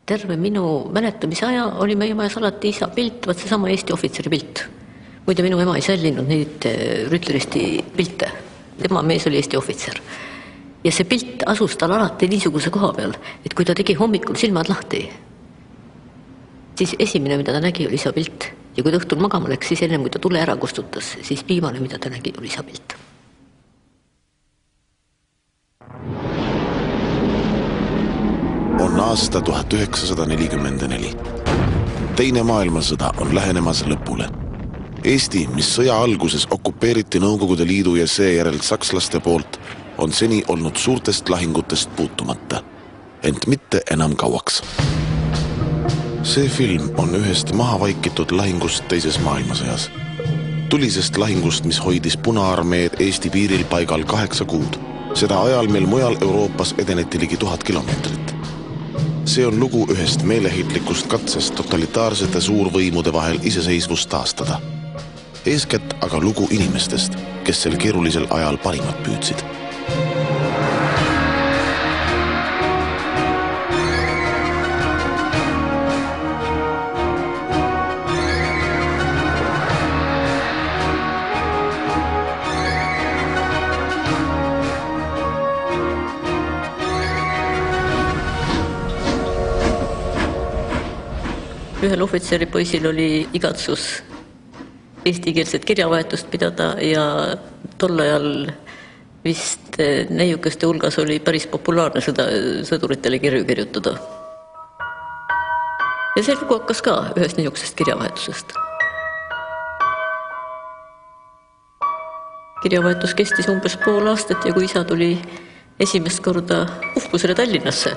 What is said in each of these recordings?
Terve minu mäletamise aja oli meie majas alati isa pilt, vaat seesama Eesti ohvitseri pilt. Muide, minu ema ei sällinud neid rütleristi pilte. Tema mees oli Eesti ohvitser. Ja see pilt asus tal alati niisuguse koha peal, et kui ta tegi hommikul silmad lahti, siis esimene, mida ta nägi, oli isa pilt. Ja kui ta õhtul magama läks, siis enne, kui ta tule ära kustutas, siis viimane, mida ta nägi, oli isa pilt. On aasta 1944. Teine maailmasõda on lähenemas lõpule. Eesti, mis sõja alguses okupeeriti Nõukogude Liidu ja seejärel sakslaste poolt, on seni olnud suurtest lahingutest puutumata, ent mitte enam kauaks. See film on ühest maha vaikitud lahingust teises maailmasõjas. Tulisest lahingust, mis hoidis Punaarmeed Eesti piiril paigal 8 kuud. Seda ajal meil mujal Euroopas edeneti ligi 1000 kilomeetrit. See on lugu ühest meeleheitlikust katsest totalitaarsete suurvõimude vahel iseseisvust taastada. Eeskätt aga lugu inimestest, kes sel keerulisel ajal parimat püüdsid. Ühel ohvitseripoisil oli igatsus eestikeelset kirjavahetust pidada ja tol ajal vist neiukeste hulgas oli päris populaarne seda sõduritele kirju kirjutada. Ja see lugu hakkas ka ühest niisugusest kirjavahetusest. Kirjavahetus kestis umbes pool aastat ja kui isa tuli esimest korda puhkusele Tallinnasse,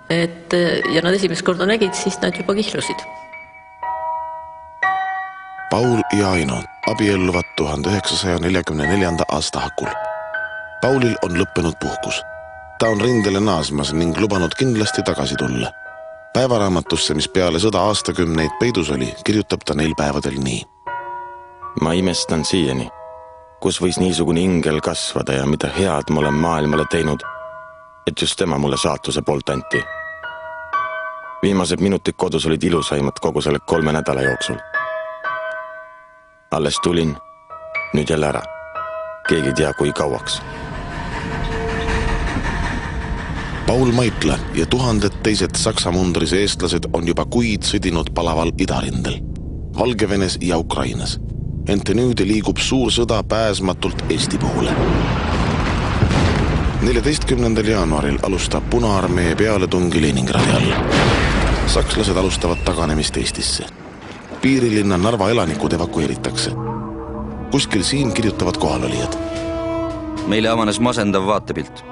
ja nad esimest korda nägid, siis nad juba kihlusid. Paul ja Aino abielluvad 1944. aasta hakul. Paulil on lõppenud puhkus. Ta on rindele naasmas ning lubanud kindlasti tagasi tulla. Päevaraamatusse, mis peale sõda aastakümneid peidus oli, kirjutab ta neil päevadel nii. Ma imestan siiani, kus võis niisugune ingel kasvada ja mida head ma olen maailmale teinud, et just tema mulle saatuse poolt anti. Viimased minutid kodus olid ilusaimad kogu selle 3 nädala jooksul. Alles tulin, nüüd jälle ära. Keegi tea, kui kauaks. Paul Maitla ja tuhanded teised Saksa mundris eestlased on juba kuid sõdinud palaval idarindel, Valgevenes ja Ukrainas. Ent nüüd liigub suur sõda pääsmatult Eesti poole. 14. jaanuaril alustab Punaarmee pealetungi Leningradi all. Sakslased alustavad taganemist Eestisse. Piirilinna Narva elanikud evakueeritakse. Kuskil siin kirjutavad kohalolijad. Meile avanes masendav vaatepilt.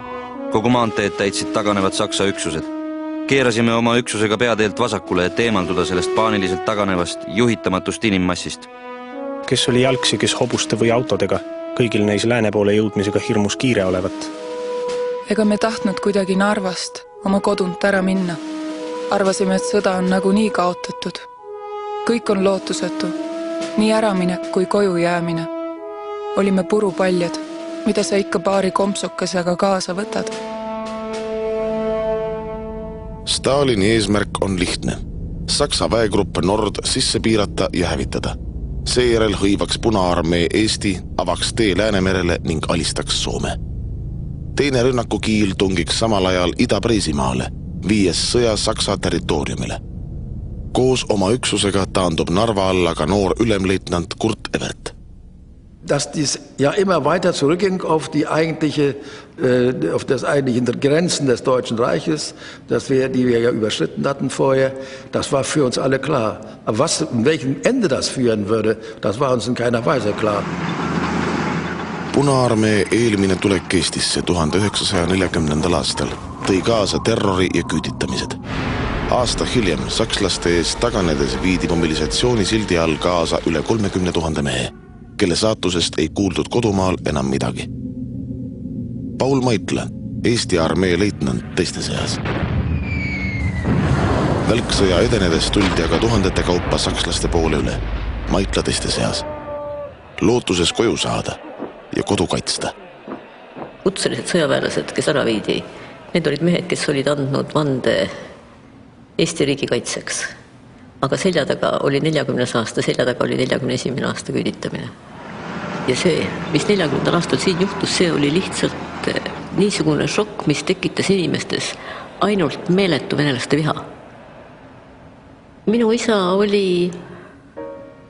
Kogu maanteed täitsid taganevad Saksa üksused. Keerasime oma üksusega peateelt vasakule, et eemalduda sellest paaniliselt taganevast, juhitamatust inimmassist. Kes oli jalgsi, kes hobuste või autodega, kõigil neis lääne poole jõudmisega hirmus kiire olevat. Ega me tahtnud kuidagi Narvast oma kodunt ära minna. Arvasime, et sõda on nagu nii kaotatud. Kõik on lootusetu, nii äraminek kui koju jäämine. Olime purupaljad, mida sa ikka paari kompsukesega kaasa võtad. Stalini eesmärk on lihtne. Saksa väegruppe Nord sisse piirata ja hävitada. Seejärel hõivaks Punaarmee Eesti, avaks tee Läänemerele ning alistaks Soome. Teine rünnakukiil tungiks samal ajal Ida-Preisimaale, viies sõja Saksa territooriumile. Koos oma üksusega taandub Narva alla ka noor ülemleitnant Kurt Evert. Dass dies ja immer weiter zurückging auf die auf das eigentlichen Grenzen des Deutschen Reiches, die wir ja überschritten hatten vorher, das war für uns alle klar. Aber in welchem Ende das führen würde, das war uns in keiner Weise klar. Punaarmee eelmine tulek Eestisse 1940. aastal tõi kaasa terrori ja küüditamised. Aasta hiljem sakslaste eest taganedes viidi mobilisatsiooni sildi all kaasa üle 30 000 mehe, kelle saatusest ei kuuldud kodumaal enam midagi. Paul Maitla, Eesti armee leitnant teiste seas. Välksõja edenedes tuldi aga tuhandete kaupa sakslaste poole üle, Maitla teiste seas. Lootuses koju saada ja kodu kaitsta. Kutselised sõjaväelased, kes ära viidi, need olid mehed, kes olid andnud vande Eesti riigi kaitseks. Aga selja taga oli 40. aasta, selja taga oli 41. aasta küüditamine. Ja see, mis 40. aastal siin juhtus, see oli lihtsalt niisugune šokk, mis tekitas inimestes ainult meeletu venelaste viha. Minu isa oli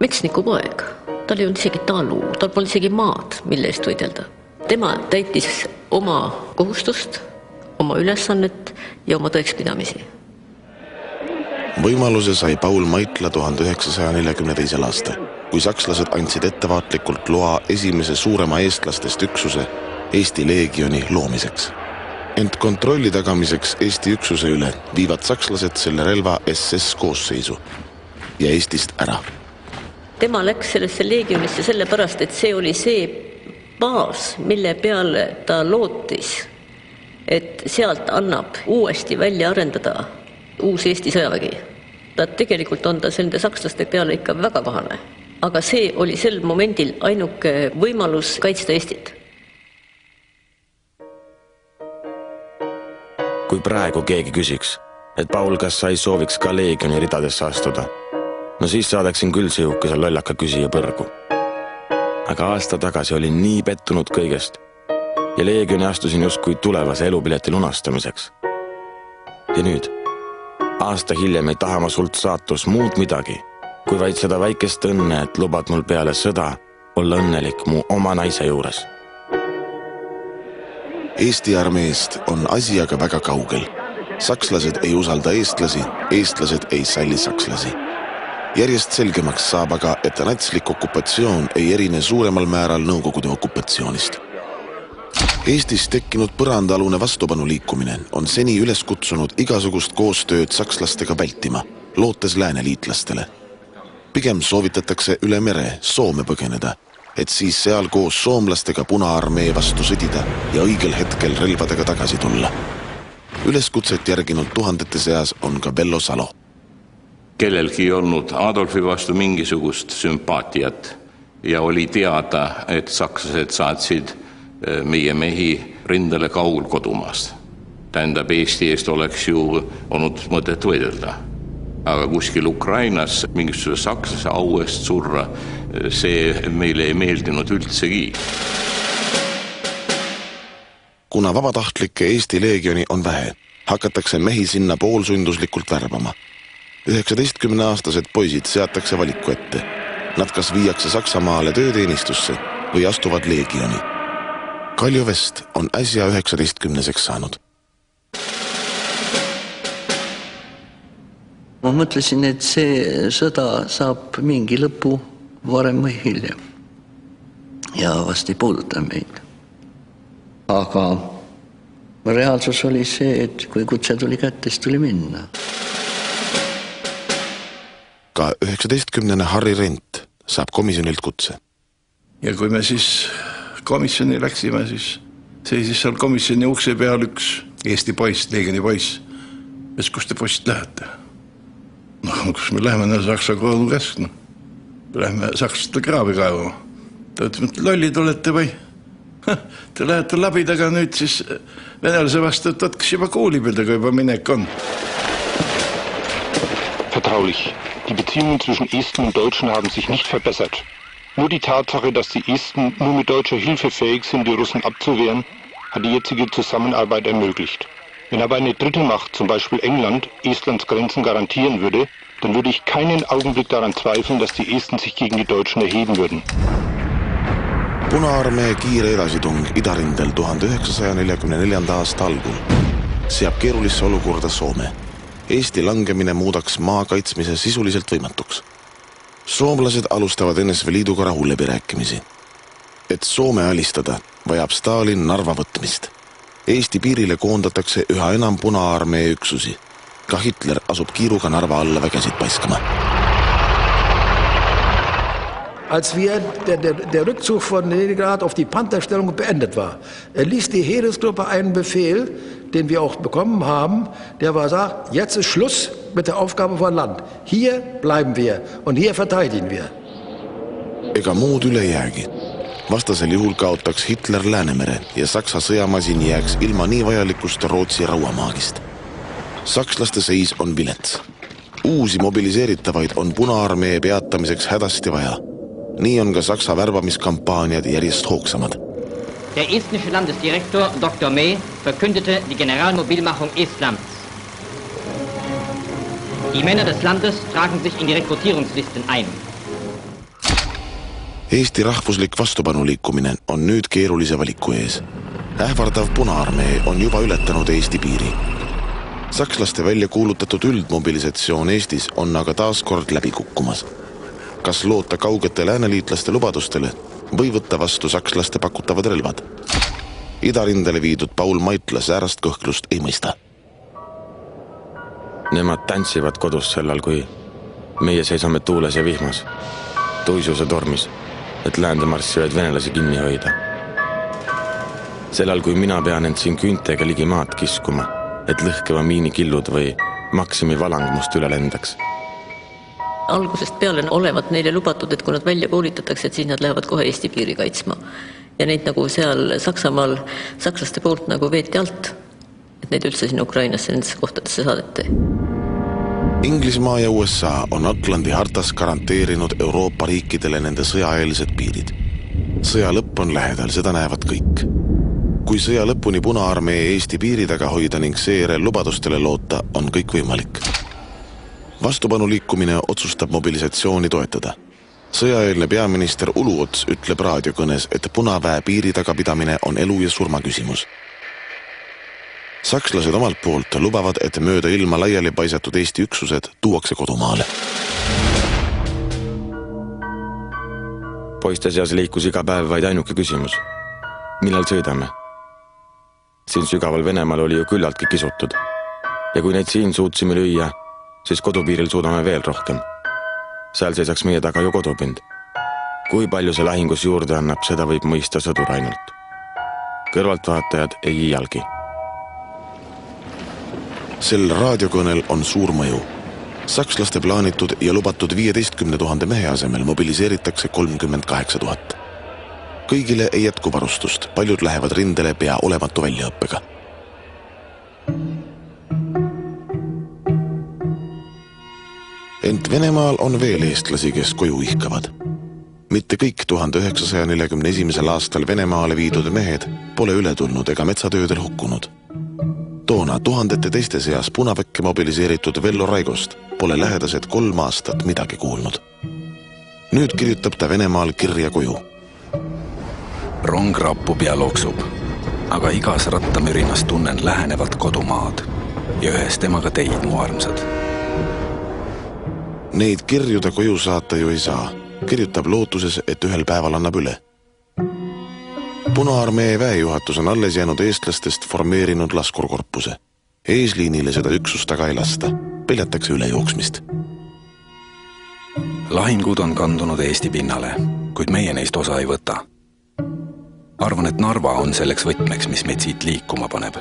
metsniku poeg. Tal ei olnud isegi talu, tal polnud isegi maad, mille eest võidelda. Tema täitis oma kohustust, oma ülesannet ja oma tõekspidamisi. Võimaluse sai Paul Maitla 1942. aastal, kui sakslased andsid ettevaatlikult loa esimese suurema eestlastest üksuse Eesti Leegioni loomiseks. Ent kontrolli tagamiseks Eesti üksuse üle viivad sakslased selle relva SS koosseisu ja Eestist ära. Tema läks sellesse leegionisse sellepärast, et see oli see baas, mille peale ta lootis, et sealt annab uuesti välja arendada uus Eesti sõjavägi. Tegelikult on ta nende sakslaste peale ikka väga pahane. Aga see oli sel momendil ainuke võimalus kaitsta Eestit. Kui praegu keegi küsiks, et Paul, kas sa ei sooviks ka leegioni ridadesse astuda, no siis saadaksin küll sihukese lollaka küsija põrgu. Aga aasta tagasi olin nii pettunud kõigest ja leegioni astusin justkui tulevase elupileti lunastamiseks. Ja nüüd, aasta hiljem ei taha ma sult saatus muud midagi, kui vaid seda väikest õnne, et lubad mul peale sõda olla õnnelik mu oma naise juures. Eesti armeest on asi aga väga kaugel. Sakslased ei usalda eestlasi, eestlased ei salli sakslasi. Järjest selgemaks saab aga, et natslik okupatsioon ei erine suuremal määral Nõukogude okupatsioonist. Eestis tekkinud põrandaalune vastupanu liikumine on seni üles kutsunud igasugust koostööd sakslastega vältima, lootes lääneliitlastele. Pigem soovitatakse üle mere Soome põgeneda, et siis seal koos soomlastega Punaarmee vastu sõdida ja õigel hetkel relvadega tagasi tulla. Üleskutset järginud tuhandete seas on ka Vello Salo. Kellelgi ei olnud Adolfi vastu mingisugust sümpaatiat ja oli teada, et sakslased saatsid meie mehi rindele kaugel kodumaast. Tähendab, Eesti eest oleks ju olnud mõtet võidelda. Aga kuskil Ukrainas mingisuguse sakslase au eest surra, see meile ei meeldinud üldsegi. Kuna vabatahtlikke Eesti leegioni on vähe, hakatakse mehi sinna poolsunduslikult värbama. 19-aastased poisid seatakse valiku ette. Nad kas viiakse Saksamaale tööteenistusse või astuvad leegioni. Kaljo Vest on äsja 19-seks saanud. Ma mõtlesin, et see sõda saab mingi lõpu varem või hiljem ja vast ei puuduta meid. Aga reaalsus oli see, et kui kutse tuli kätte, siis tuli minna. Ka 19-ne Harri Rent saab komisjonilt kutse. Ja kui me siis komisjoni läksime, siis seisis seal komisjoni ukse peal üks Eesti poiss, leegioni poiss. Et kus te poisid lähete? No, kus me läheme Saksa koolu käsk, no. Lähme sakslaste kraavi kaevama. Ta ütleb, et lollid olete või? Te lähete labidaga nüüd siis venelase vastu, et kas juba koolipildega juba minek on. Vertraulich. Die Beziehungen zwischen Esten und Deutschen haben sich nicht verbessert. Nur die Tatsache, dass die Esten nur mit deutscher Hilfe fähig sind, die Russen abzuwehren, hat die jetzige Zusammenarbeit ermöglicht. Wenn aber eine dritte Macht, zum Beispiel England, Estlands Grenzen garantieren würde, dann würde ich keinen Augenblick daran zweifeln, dass die Esten sich gegen die Deutschen erheben würden. Punaarmee kiire edasitung idarindel 1944. aasta algul seab keerulisse olukorda Soome. Eesti langemine muudaks maa kaitsmise sisuliselt võimatuks. Soomlased alustavad NSV Liiduga rahuläbirääkimisi. Et Soome alistada, vajab Stalin Narva võtmist. Eesti piirile koondatakse üha enam Punaarmee üksusi. Ka Hitler asub kiiruga Narva alla vägesid paiskama. Als der Rückzug von Leningrad auf die Pantherstellung beendet war, ließ die Heeresgruppe einen Befehl, den wir auch bekommen haben, der war sagt, jetzt ist Schluss mit der Aufgabe von Land. Hier bleiben wir und hier verteidigen wir. Ega muud üle jäägi. Vastasel juhul kaotaks Hitler Läänemere ja Saksa sõjamasin jääks ilma nii vajalikust Rootsi rauamaagist. Sakslaste seis on vilets. Uusi mobiliseeritavaid on Punaarmee peatamiseks hädasti vaja. Nii on ka Saksa värbamiskampaaniad järjest hoogsamad. Der estnische Landesdirektor Dr. May verkündete die Generalmobilmachung Estlands. Die Männer des Landes tragen sich in die Rekrutierungslisten ein. Eesti rahvuslik vastupanuliikumine on nüüd keerulise valiku ees. Ähvardav Punaarmee on juba ületanud Eesti piiri. Sakslaste välja kuulutatud üldmobilisatsioon Eestis on aga taas kord läbi kukkumas. Kas loota kaugete lääneliitlaste lubadustele või võtta vastu sakslaste pakutavad relvad? Idarindele viidud Paul Maitla säärast kõhklust ei mõista. Nemad tantsivad kodus sellal, kui meie seisame tuules ja vihmas, tuisuse tormis, et läände marssivaid venelasi kinni hoida. Sellal, kui mina pean end siin küüntega ligi maad kiskuma, et lõhkeva miini killud või Maksimi valang must üle lendaks. Algusest peale olevat neile lubatud, et kui nad välja koolitatakse, et siis nad lähevad kohe Eesti piiri kaitsma. Ja neid nagu seal Saksamaal sakslaste poolt nagu veeti alt, et neid üldse siin Ukrainasse nendesse kohtadesse saadeti. Inglismaa ja USA on Atlandi hartas garanteerinud Euroopa riikidele nende sõjaeelsed piirid. Sõja lõpp on lähedal, seda näevad kõik. Kui sõja lõpuni Punaarmee Eesti piiri taga hoida ning seejärel lubadustele loota, on kõik võimalik. Vastupanuliikumine otsustab mobilisatsiooni toetada. Sõjaeelne peaminister Uluots ütleb raadiokõnes, et Punaväe piiri tagapidamine on elu ja surma küsimus. Sakslased omalt poolt lubavad, et mööda ilma laiali paisatud Eesti üksused tuuakse kodumaale. Poiste seas liikus iga päev vaid ainuke küsimus. Millal sõidame? Siin sügaval Venemaal oli ju küllaltki kisutud. Ja kui neid siin suutsime lüüa, siis kodupiiril suudame veel rohkem. Seal seisaks meie taga ju kodupind. Kui palju see lahingus juurde annab, seda võib mõista sõdur ainult. Kõrvaltvaatajad ei iialgi. Sel raadiokõnel on suur mõju. Sakslaste plaanitud ja lubatud 15 000 mehe asemel mobiliseeritakse 38 000. Kõigile ei jätku varustust, paljud lähevad rindele pea olematu väljaõppega. Ent Venemaal on veel eestlasi, kes koju ihkavad. Mitte kõik 1941. aastal Venemaale viidud mehed pole üle tulnud ega metsatöödel hukkunud. Toona tuhandete teiste seas Punaväkke mobiliseeritud Vello Raigost pole lähedased 3 aastat midagi kuulnud. Nüüd kirjutab ta Venemaal kirja koju. Rong rappub ja loksub, aga igas rattamürinas tunnen lähenevat kodumaad ja ühes temaga teid, mu armsad. Neid kirju ta koju saata ju ei saa. Kirjutab lootuses, et ühel päeval annab üle. Punaarmee väejuhatus on alles jäänud eestlastest formeerinud laskurkorpuse. Eesliinile seda üksust taga ei lasta. Peljatakse ülejooksmist. Lahingud on kandunud Eesti pinnale, kuid meie neist osa ei võta. Arvan, et Narva on selleks võtmeks, mis meid siit liikuma paneb.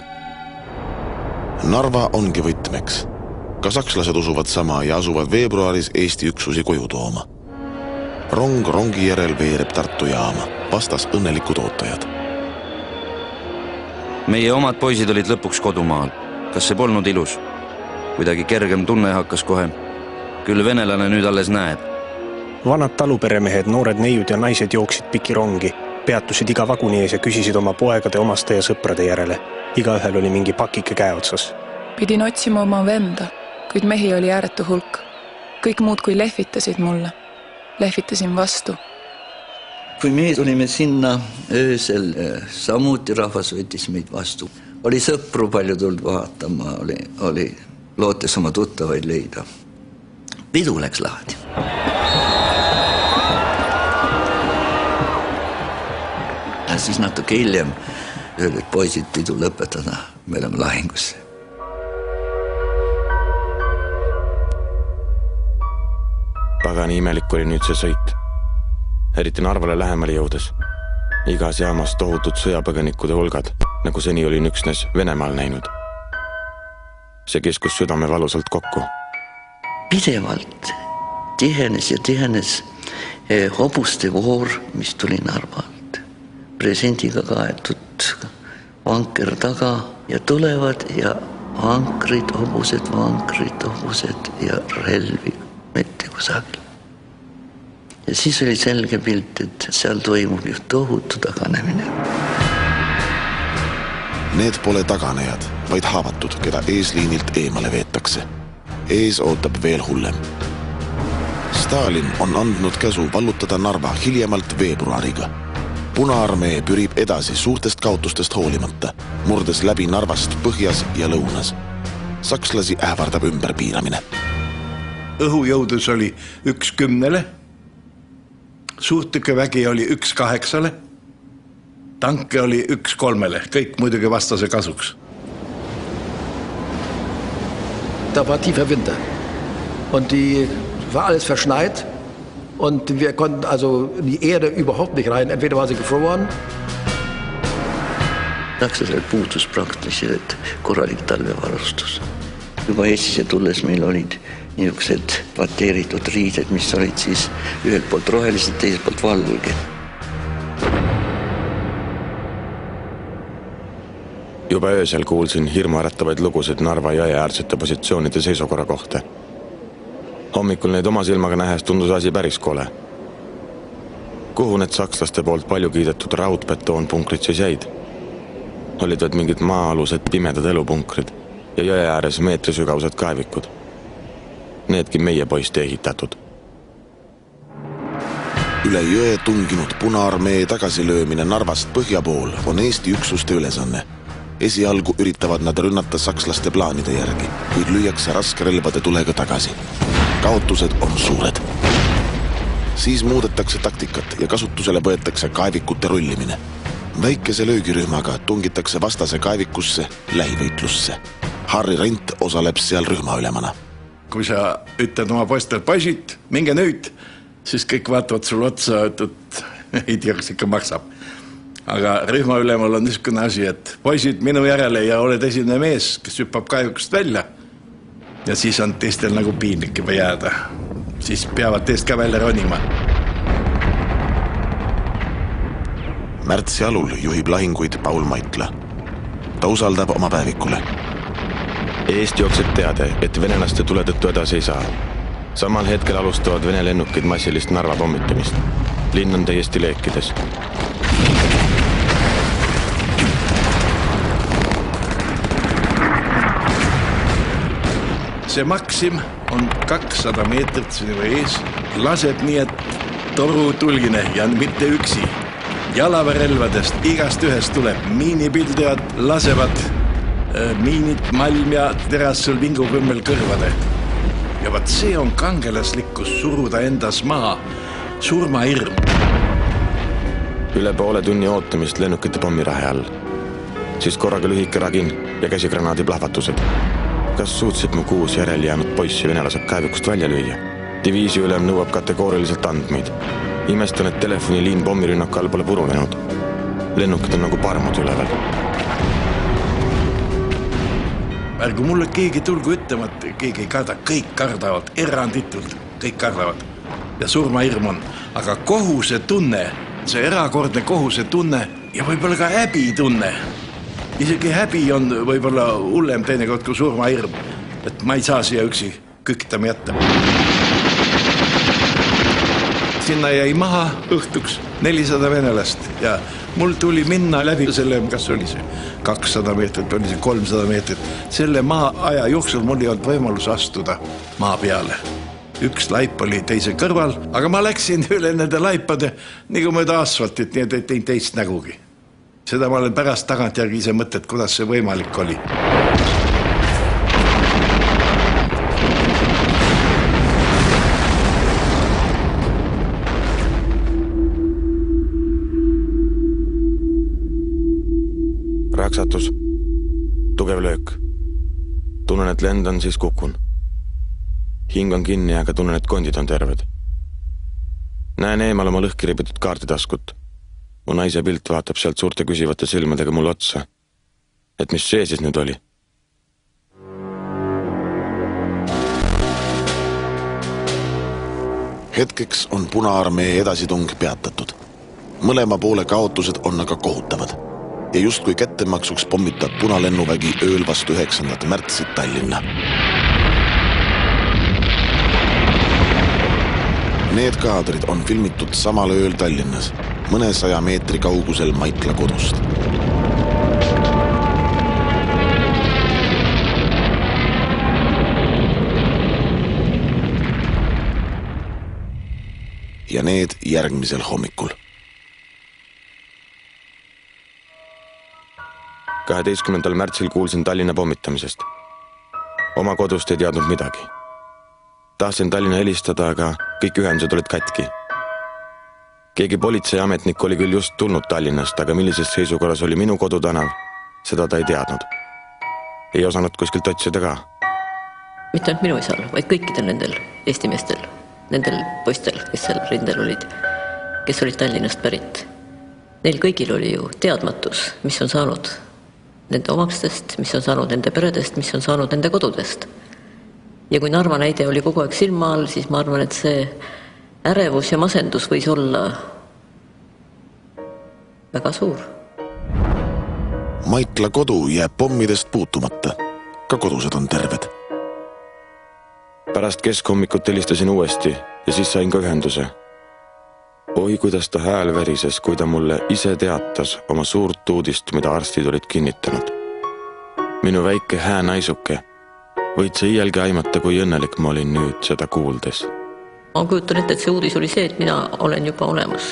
Narva ongi võtmeks. Ka sakslased usuvad sama ja asuvad veebruaris Eesti üksusi koju tooma. Rong rongi järel veereb Tartu jaama, vastas õnnelikud ootajad. Meie omad poisid olid lõpuks kodumaal. Kas see polnud ilus? Kuidagi kergem tunne hakkas kohe. Küll venelane nüüd alles näeb. Vanad taluperemehed, noored neiud ja naised jooksid piki rongi, peatusid iga vaguni ees ja küsisid oma poegade, omaste ja sõprade järele. Igaühel oli mingi pakike käe otsas. Pidin otsima oma venda, kuid mehi oli ääretu hulk. Kõik muud kui lehvitasid mulle. Lehvitasin vastu. Kui me tulime sinna öösel, samuti rahvas võttis meid vastu. Oli sõpru palju tulnud vaatama, oli lootes oma tuttavaid leida. Pidu läks lahti. Ja siis natuke hiljem öeldi, et poisid pidu lõpetada, me oleme lahingusse. Pagani imelik oli nüüd see sõit. Eriti Narvale lähemale jõudes. Igas jaamas tohutud sõjapõgenikude hulgad, nagu seni olin üksnes Venemaal näinud. See kiskus südame valusalt kokku. Pidevalt tihenes ja tihenes hobuste voor, mis tuli Narvalt. Presendiga kaetud vanker taga ja tulevad ja vankrid, hobused ja relvi mitte kusagil. Ja siis oli selge pilt, et seal toimub ju tohutu taganemine. Need pole taganejad, vaid haavatud, keda eesliinilt eemale veetakse. Ees ootab veel hullem. Stalin on andnud käsu vallutada Narva hiljemalt veebruariga. Punaarmee pürib edasi suurtest kaotustest hoolimata, murdes läbi Narvast põhjas ja lõunas. Sakslasi ähvardab ümberpiiramine. Õhujõudus oli 1/10, suurtükivägi oli 1/8, tanke oli 1/3, kõik muidugi vastase kasuks. Da war tiefer Winter und die war alles verschneit und wir konnten also die Erde überhaupt nicht rein, entweder war sie gefroren. Sakslasel puudus praktiliselt korralik talvevarustus. Juba Eestisse tulles meil olid niisugused vateeritud riided, mis olid siis ühelt poolt rohelised, teiselt poolt valged. Juba öösel kuulsin hirmuäratavaid lugusid Narva jõeäärsete positsioonide seisukorra kohta. Hommikul neid oma silmaga nähes tundus asi päris kole. Kuhu need sakslaste poolt palju kiidetud raudbetoonpunkrid siis jäid? Olid vaid mingid maa-alused pimedad elupunkrid ja jõe ääres meetrisügavused kaevikud. Needki meie poiste ehitatud. Üle jõe tunginud Punaarmee tagasilöömine Narvast põhja pool on Eesti üksuste ülesanne. Esialgu üritavad nad rünnata sakslaste plaanide järgi, kuid lüüakse raskerelvade tulega tagasi. Kaotused on suured. Siis muudetakse taktikat ja kasutusele võetakse kaevikute rullimine. Väikese löögirühmaga tungitakse vastase kaevikusse lähivõitlusse. Harri Rent osaleb seal rühmaülemana. Kui sa ütled oma poistel, poisid, minge nüüd, siis kõik vaatavad sulle otsa, et ei tea, kas ikka maksab. Aga rühmaülemal on niisugune asi, et poisid minu järele ja oled esimene mees, kes hüppab kaevikust välja. Ja siis on teistel nagu piinlik juba jääda. Siis peavad teist ka välja ronima. Märtsi alul juhib lahinguid Paul Maitla. Ta usaldab oma päevikule. Eesti jookseb teade, et venelaste tule tõttu edasi ei saa. Samal hetkel alustavad vene lennukid massilist Narva pommitamist. Linn on täiesti leekides. See Maksim on 200 meetrit sinu ees, laseb nii, et toru tulgine ja mitte üksi. Jalaverelvadest igast ühest tuleb miinipildajad, lasevad miinid, malm ja teras sul vingukümmel kõrvade. Ja vaat see on kangelaslikkus suruda endas maa, surmahirm. Üle poole tunni ootamist lennukite pommirahe all. Siis korraga lühike ragin ja käsigranaadi plahvatused. Kas suutsid mu 6 järel jäänud poissi venelased kaevikust välja lüüa? Diviisi ülem nõuab kategooriliselt andmeid. Imestan, et telefoniliin pommirünnaku all pole purunenud. Lennukid on nagu parmud üleval. Ärgu mulle keegi tulgu ütlema, et keegi ei karda. Kõik kardavad, eranditult, kõik kardavad. Ja surmahirm on. Aga kohuse tunne, see erakordne kohuse tunne ja võib-olla ka häbi tunne. Isegi häbi on võib-olla hullem teinekord kui surmahirm, et ma ei saa siia üksi küktama jätta. Sinna jäi maha õhtuks 400 venelast ja mul tuli minna läbi selle, kas oli see 200 meetrit, oli see 300 meetrit. Selle maa aja jooksul mul ei olnud võimalus astuda maa peale. Üks laip oli teise kõrval, aga ma läksin üle nende laipade nagu mööda asfaltit, nii et ei teinud teist nägugi. Seda ma olen pärast tagantjärgi ise mõtted, kuidas see võimalik oli. Raksatus. Tugev löök. Tunnen, et lendan, siis kukun. Hing on kinni, aga tunnen, et kondid on terved. Näen eemal oma lõhkiribitud kaarditaskut. Mu naise pilt vaatab sealt suurte küsivate silmadega mulle otsa. Et mis see siis nüüd oli? Hetkeks on Punaarmee edasitung peatatud. Mõlema poole kaotused on aga kohutavad. ja justkui kättemaksuks pommitab punalennuvägi ööl vastu 9. märtsit Tallinna. Need kaadrid on filmitud samal ööl Tallinnas, mõne 100 meetri kaugusel Maikla kodust. Ja need järgmisel hommikul. 12. märtsil kuulsin Tallinna pommitamisest. Oma kodust ei teadnud midagi. Tahtsin Tallinna helistada, aga kõik ühendused olid katki. Keegi politseiametnik oli küll just tulnud Tallinnast, aga millises seisukorras oli minu kodutanav, seda ta ei teadnud. Ei osanud kuskilt otsida ka. Mitte ainult minu isal, vaid kõikidel nendel Eesti meestel, nendel poistel, kes seal rindel olid, kes olid Tallinnast pärit. Neil kõigil oli ju teadmatus, mis on saanud nende omastest, mis on saanud nende peredest, mis on saanud nende kodudest. Ja kui Narva näide oli kogu aeg silma all, siis ma arvan, et see ärevus ja masendus võis olla väga suur. Maikla kodu jääb pommidest puutumata. Ka kodused on terved. Pärast keskhommikut helistasin uuesti ja siis sain ka ühenduse. Oi, kuidas ta hääl värises, kui ta mulle ise teatas oma suurt uudist, mida arstid olid kinnitanud. Minu väike häänaisuke. Võid sa iialgi aimata, kui õnnelik ma olin nüüd seda kuuldes. Ma kujutan ette, et see uudis oli see, et mina olen juba olemas.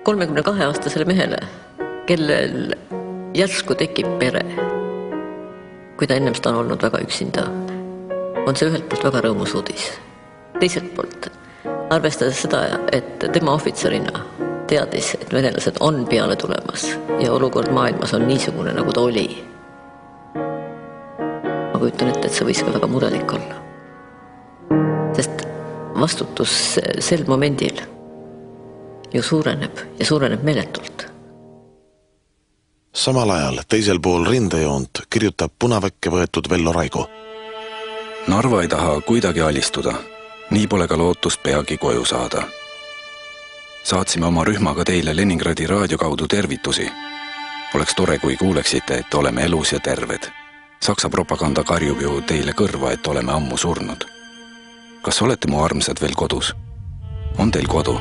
32-aastasele mehele, kellel järsku tekib pere, kui ta ennem seda on olnud väga üksinda, on see ühelt poolt väga rõõmus uudis. Teiselt poolt, arvestades seda, et tema ohvitserina teadis, et venelased on peale tulemas ja olukord maailmas on niisugune, nagu ta oli. Ma kujutan ette, et see võis ka väga murelik olla. Sest vastutus sel momendil ju suureneb ja suureneb meeletult. Samal ajal teisel pool rindejoont kirjutab punaväkke võetud Vello Raigo. Narva ei taha kuidagi alistuda. Nii pole ka lootust peagi koju saada. Saatsime oma rühmaga teile Leningradi raadio kaudu tervitusi. Oleks tore, kui kuuleksite, et oleme elus ja terved. Saksa propaganda karjub ju teile kõrva, et oleme ammu surnud. Kas olete mu armsad veel kodus? On teil kodu?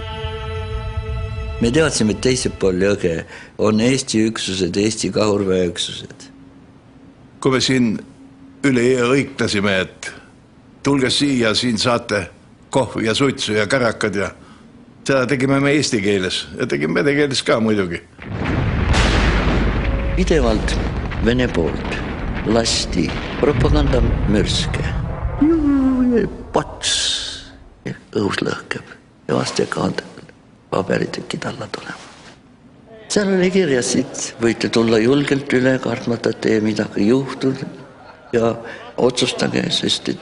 Me teadsime, et teisel pool jõge on Eesti üksused, Eesti kahurväe üksused. Kui me siin üle õiklasime, et tulge siia, siin saate kohvi ja suitsu ja kärakad ja seda tegime me eesti keeles ja tegime vene keeles ka muidugi. Pidevalt Vene poolt lasti propagandamürske. Pats ja õhus lõhkeb ja vast jäävad paberitükid alla tulema. Seal oli kirjas, et võite tulla julgelt üle, kartmata, et tee midagi juhtud ja otsustage, sest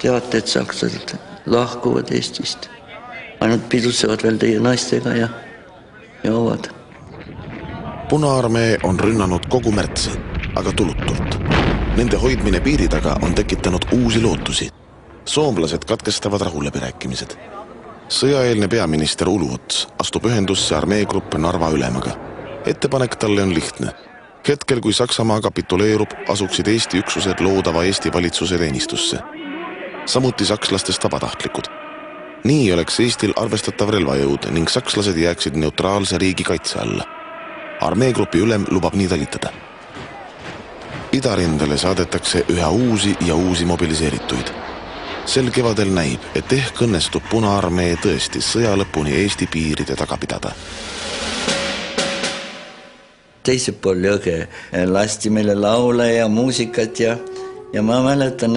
teate, et sakslased lahkuvad Eestist. Ainult pidutsevad veel teie naistega ja joovad. Punaarmee on rünnanud kogu märtsi, aga tulutult. Nende hoidmine piiri taga on tekitanud uusi lootusi. Soomlased katkestavad rahuläbirääkimised. Sõjaeelne peaminister Uluots astub ühendusse armeegrupp Narva ülemaga. Ettepanek talle on lihtne. Hetkel, kui Saksamaa kapituleerub, asuksid Eesti üksused loodava Eesti valitsuse teenistusse. Samuti sakslastest vabatahtlikud. Nii oleks Eestil arvestatav relvajõud ning sakslased jääksid neutraalse riigi kaitse alla. Armeegrupi ülem lubab nii talitada. Idarindele saadetakse üha uusi ja uusi mobiliseerituid. Sel kevadel näib, et ehk õnnestub Punaarmee tõesti sõja lõpuni Eesti piiride taga pidada. Teisel pool jõge lasti meile laule ja muusikat ja ma mäletan,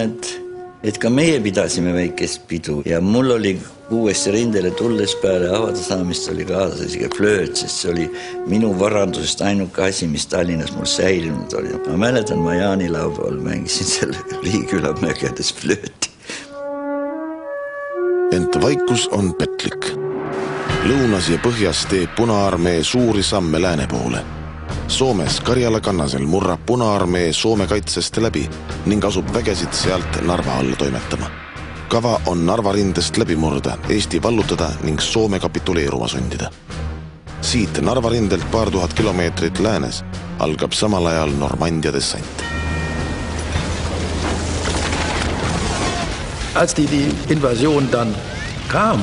et ka meie pidasime väikest pidu ja mul oli uuesti rindele tulles peale avada saamist oli kaasas isegi flööt, sest see oli minu varandusest ainuke asi, mis Tallinnas mul säilinud oli. Ma mäletan, ma jaanilaupäeval mängisin selle Liiküla mägedes flööti. Ent vaikus on petlik. Lõunas ja põhjas teeb Punaarmee suuri samme lääne poole. Soomes Karjala kannasel murrab Punaarmee Soome kaitsest läbi ning asub vägesid sealt Narva alla toimetama. Kava on Narva rindest läbi murda, Eesti vallutada ning Soome kapituleeruma sundida. Siit Narva rindelt paar tuhat kilomeetrit läänes algab samal ajal Normandia dessant. Als die Invasion dann kam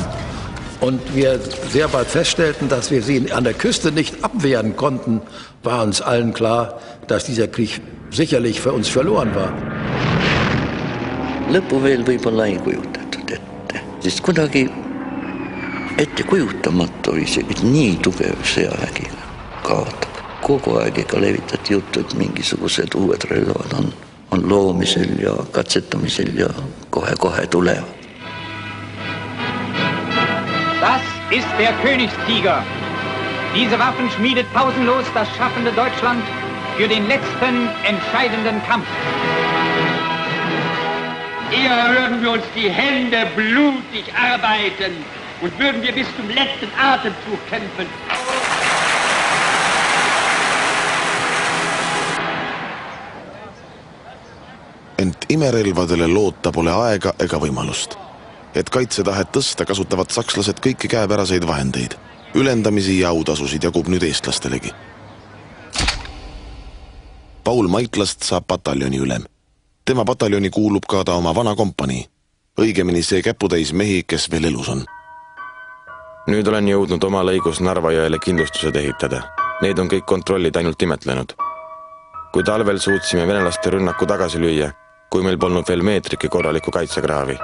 und wir sehr bald feststellten, dass wir sie an der Küste nicht abwehren konnten, war uns allen klar, dass dieser Krieg sicherlich für uns verloren war. Lõppu veel võib-olla ei kujutatud ette, sest kuidagi ette kujutamatu oli see, et nii tugev sõjavägi kaotab. Kogu aeg ega levitati juttu, et mingisugused uued relvad on loomisel ja katsetamisel ja kohe-kohe tulevad. Das ist der Königstiger. Diese Waffen schmiedet pausenlos das schaffende Deutschland für den letzten entscheidenden Kampf. Eher würden wir uns die Hände blutig arbeiten und würden wir bis zum letzten Atemzug kämpfen. Ent imerelvadele loota pole aega ega võimalust. Et kaitsetahet tõsta kasutavad sakslased kõiki käepäraseid vahendeid. Ülendamisi ja autasusid jagub nüüd eestlastelegi. Paul Maitlast saab pataljoni ülem. Tema pataljoni kuulub ka ta oma vana kompanii. Õigemini see käputäis mehi, kes veel elus on. Nüüd olen jõudnud oma lõigus Narva jõele kindlustused ehitada. Need on kõik kontrollid ainult imetlenud. Kui talvel suutsime venelaste rünnaku tagasi lüüa, kui meil polnud veel meetriki korralikku kaitsekraavi,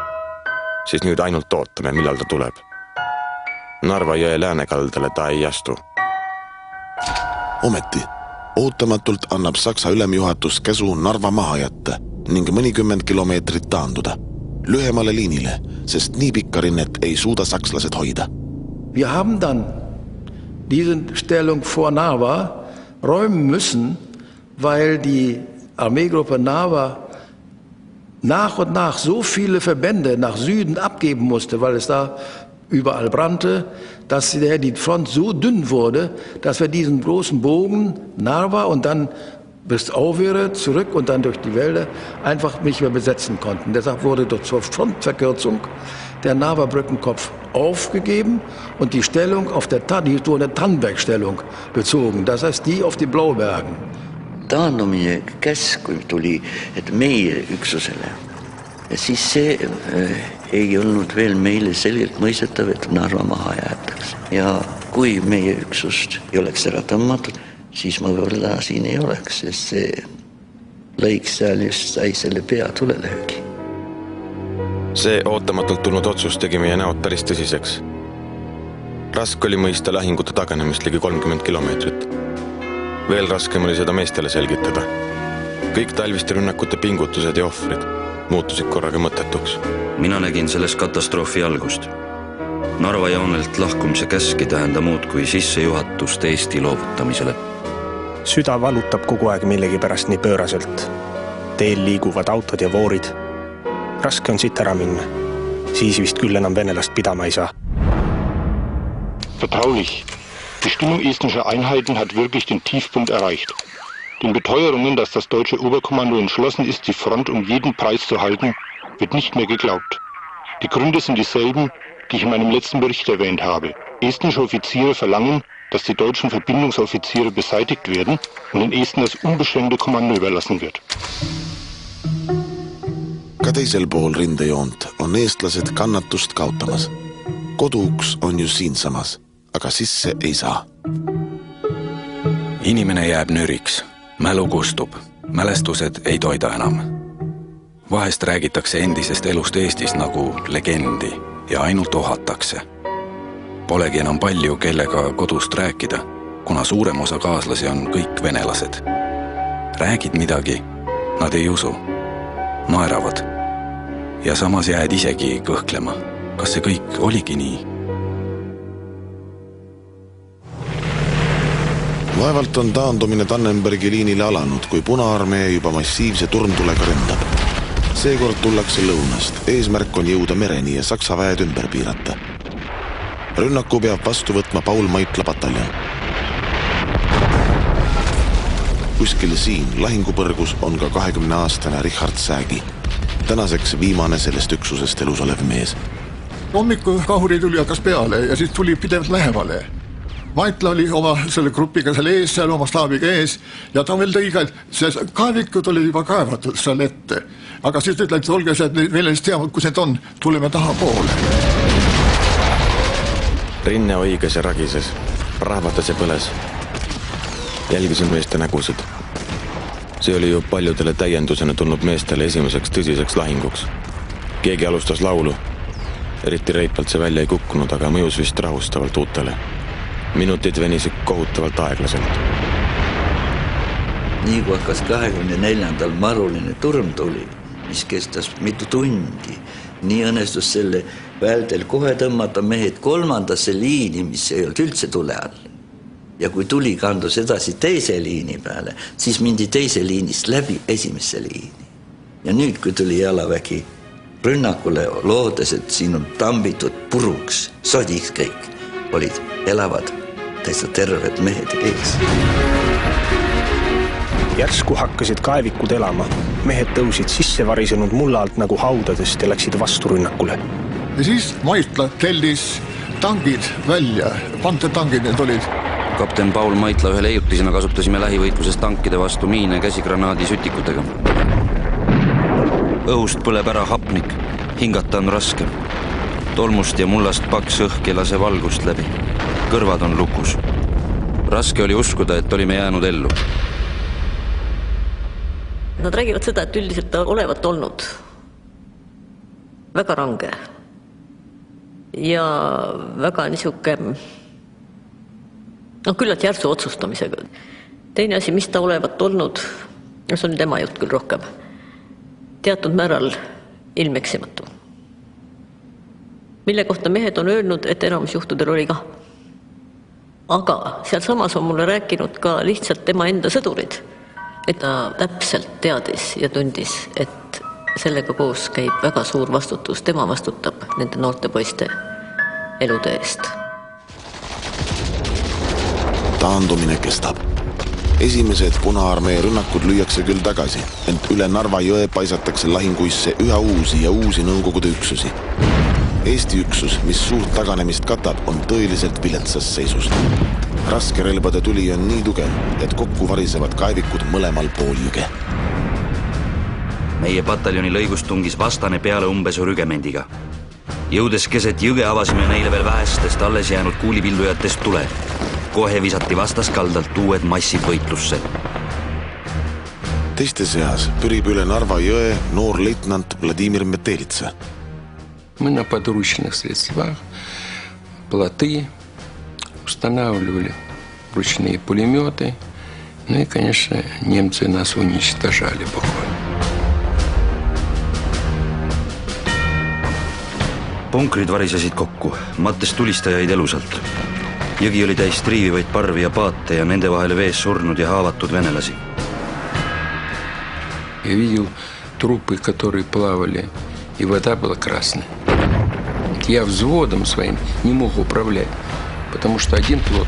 siis nüüd ainult ootame, millal ta tuleb. Narva jõe läänekaldale ta ei astu. Ometi, ootamatult annab Saksa ülemjuhatus käsu Narva maha jätta ning mõnikümmend kilomeetrit taanduda. Lühemale liinile, sest nii pikka rinnet ei suuda sakslased hoida. Wir haben dann diese Stellung vor Narva räumen müssen, weil die Armeegruppe Narva nach und nach so viele Verbände nach Süden abgeben musste, weil es da überall brannte, dass die Front so dünn wurde, dass wir diesen großen Bogen Narva und dann bis Auwehre zurück und dann durch die Wälder einfach nicht mehr besetzen konnten. Deshalb wurde zur Frontverkürzung der Narva-Brückenkopf aufgegeben und die Stellung auf die Tannberg-Stellung bezogen. Das heißt, die auf die Blaubergen. Taandumine käsk tuli, et meie üksusele. Ja siis see ei olnud veel meile selgelt mõistetav, et Narva maha jäetakse. Ja kui meie üksust ei oleks ära tõmmatud, siis ma võib-olla siin ei oleks, sest see lõik seal just sai selle pea tulelöögi. See ootamatult tulnud otsus tegi meie näod päris tõsiseks. Raske oli mõista lahingute taganemist ligi 30 kilomeetrit. Veel raskem oli seda meestele selgitada. Kõik talviste rünnakute pingutused ja ohvrid muutusid korraga mõttetuks. Mina nägin selles katastroofi algust. Narva joonelt lahkumise käsk ei tähenda muud kui sissejuhatust Eesti loovutamisele. Süda valutab kogu aeg millegi pärast nii pööraselt. Teel liiguvad autod ja voorid. Raske on siit ära minna. Siis vist küll enam venelast pidama ei saa. Vertraulich. Die Stimmung estnischer Einheiten hat wirklich den Tiefpunkt erreicht. Den Beteuerungen, dass das deutsche Oberkommando entschlossen ist, die Front um jeden Preis zu halten, wird nicht mehr geglaubt. Die Gründe sind dieselben, die ich in meinem letzten Bericht erwähnt habe. Estnische Offiziere verlangen, dass die deutschen Verbindungsoffiziere beseitigt werden und den Esten das unbeschränkte Kommando überlassen wird. Ka teisel pool rindejoont on eestlased kannatust kaotamas. Koduuks on ju siinsamas, aga sisse ei saa. Inimene jääb nüriks, mälu kustub, mälestused ei toida enam. Vahest räägitakse endisest elust Eestis nagu legendi ja ainult ohatakse. Polegi enam palju, kellega kodust rääkida, kuna suurem osa kaaslasi on kõik venelased. Räägid midagi, nad ei usu, naeravad ja samas jääd isegi kõhklema. Kas see kõik oligi nii? Vaevalt on taandumine Tannenbergi liinile alanud, kui Punaarmee juba massiivse turmtulega ründab. Seekord tullakse lõunast. Eesmärk on jõuda mereni ja Saksa väed ümber piirata. Rünnaku peab vastu võtma Paul Maitla pataljon. Kuskil siin lahingupõrgus on ka 20-aastane Richard Sägi. Tänaseks viimane sellest üksusest elus olev mees. Hommiku kahuri tuli hakkas peale ja siis tuli pidevalt lähemale. Maitla oli oma selle grupiga seal ees, seal oma staabiga ees ja ta veel tõi ka, see kaevikud oli juba kaevatud seal ette. Aga siis ütled, olge see, et meil ei teavad, kus need on, tuleme taha poole. Rinne oigas ja ragises, rahvatas ja põles. Jälgisin meeste nägusid. See oli ju paljudele täiendusena tulnud meestele esimeseks tõsiseks lahinguks. Keegi alustas laulu. Eriti reipalt see välja ei kukkunud, aga mõjus vist rahustavalt uutele. Minutid venisid kohutavalt aeglaselt. Nii kui hakkas 24. maruline turm tuli, mis kestas mitu tundi, nii õnnestus selle väldel kohe tõmmata mehed 3. liini, mis ei olnud üldse tule all. Ja kui tuli kandus edasi teise liini peale, siis mindi teise liinist läbi esimesse liini. Ja nüüd, kui tuli jalavägi rünnakule loodes, et siin on tambitud puruks, sodiks kõik, olid elavad täitsa terved mehed ees. Järsku hakkasid kaevikud elama. Mehed tõusid sisse varisenud mulla alt nagu haudadest ja läksid vastu rünnakule. Ja siis Maitla tellis tangid välja, pantetangid need olid. Kapten Paul Maitla ühe leiutisena kasutasime lähivõitluses tankide vastu miine käsigranaadi sütikutega. Õhust põleb ära hapnik, hingata on raske. Tolmust ja mullast paks õhk ei lase valgust läbi. Kõrvad on lukus. Raske oli uskuda, et olime jäänud ellu. Nad räägivad seda, et üldiselt olevat olnud väga range ja väga niisuke küllalt järsu otsustamisega. Teine asi, mis ta olevat olnud, see on tema jutt küll rohkem, teatud määral ilmeksimatu. Mille kohta mehed on öelnud, et enamus juhtudel oli ka. Aga seal samas on mulle rääkinud ka lihtsalt tema enda sõdurid, et ta täpselt teadis ja tundis, et sellega koos käib väga suur vastutus. Tema vastutab nende noorte poiste elude eest. Taandumine kestab. Esimesed Punaarmee rünnakud lüüakse küll tagasi, ent üle Narva jõe paisatakse lahinguisse üha uusi ja uusi Nõukogude üksusi. Eesti üksus, mis suurt taganemist katab, on tõeliselt viletsas seisus. Raskerelbade tuli on nii tugev, et kokku varisevad kaevikud mõlemal pool jõge. Meie pataljoni lõigus tungis vastane peale umbesu rügemendiga. Jõudes keset jõge avasime neile veel vähestest alles jäänud kuulipildujatest tule. Kohe visati vastaskaldalt uued massid võitlusse. Teiste seas pürib üle Narva jõe noor leitnant Vladimir Metelitsa. Мы на подручных средствах плоты устанавливали ручные пулеметы. Ну и, конечно, немцы нас уничтожали буквально. Punkrid varisesid kokku, mattes tulistajaid elusalt. Jõgi oli täis triivivaid parvi ja paate ja nende vahele vees surnud ja haavatud venelasi. Я видел трупы, которые плавали, и вода была красная. Я взводом своим не мог управлять, потому что один плот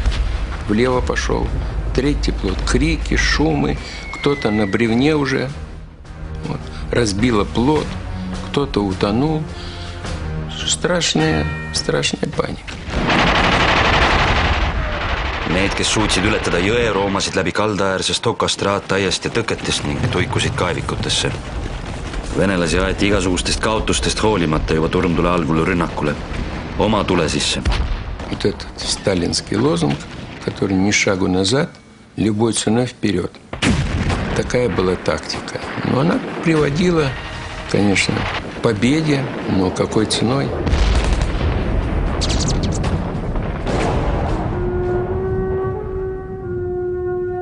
влево пошел, третий плот крики, шумы, кто-то на бревне уже, вот, разбило плот, кто-то утонул. Страшная паника. Need, kes suutsid ületada jõe, roomasid läbi kaldaäärsest okastraat aiast ja tõketest ning tuikusid kaevikutesse. Venelasi aeti igasugustest kaotustest hoolimata juba turmtule algul rünnakule. Oma tule sisse. Вот этот сталинский лозунг, который ни шагу назад, любой ценой вперед. Такая была тактика. Но она приводила, конечно, к победе, но какой ценой?